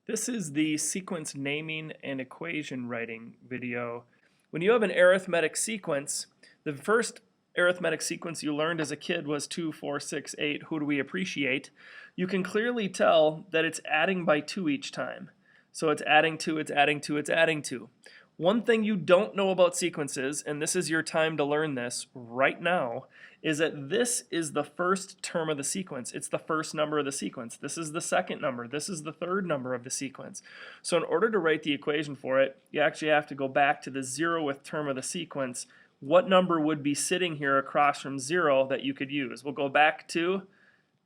This is the sequence naming and equation writing video. When you have an arithmetic sequence, the first arithmetic sequence you learned as a kid was 2, 4, 6, 8. Who do we appreciate? You can clearly tell that it's adding by 2 each time. So it's adding 2, it's adding 2, it's adding 2. One thing you don't know about sequences, and this is your time to learn this right now, is that this is the first term of the sequence. It's the first number of the sequence. This is the second number. This is the third number of the sequence. So in order to write the equation for it, you actually have to go back to the 0th term of the sequence. What number would be sitting here across from 0 that you could use? We'll go back to,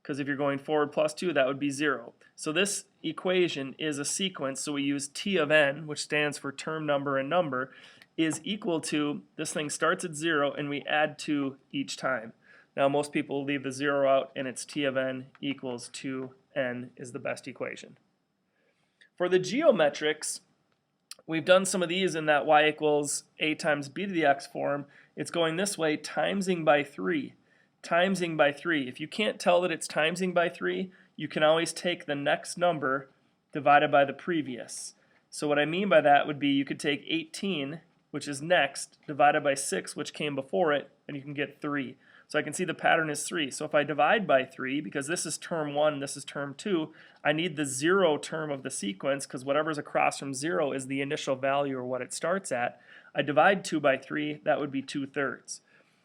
because if you're going forward plus 2, that would be 0. So this equation is a sequence, so we use T of n, which stands for term number and number, is equal to, this thing starts at 0 and we add 2 each time. Now most people leave the 0 out and it's T of n equals 2n is the best equation. For the geometrics, we've done some of these in that y equals a times b to the x form. It's going this way, timesing by 3. Timesing by 3. If you can't tell that it's timesing by 3, you can always take the next number divided by the previous. So what I mean by that would be you could take 18, which is next, divided by 6, which came before it, and you can get 3. So I can see the pattern is 3. So if I divide by 3, because this is term 1, this is term 2, I need the 0 term of the sequence, because whatever's across from 0 is the initial value or what it starts at. I divide 2 by 3, that would be 2/3.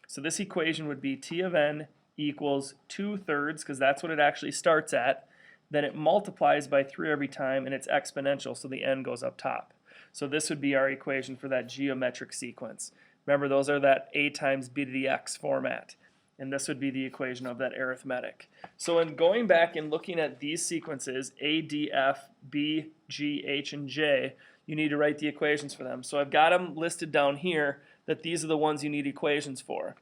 So this equation would be T of n equals 2/3, because that's what it actually starts at. Then it multiplies by 3 every time, and it's exponential, so the n goes up top. So this would be our equation for that geometric sequence. Remember, those are that a times b to the x format. And this would be the equation of that arithmetic. So in going back and looking at these sequences, A, D, F, B, G, H, and J, you need to write the equations for them. So I've got them listed down here that these are the ones you need equations for.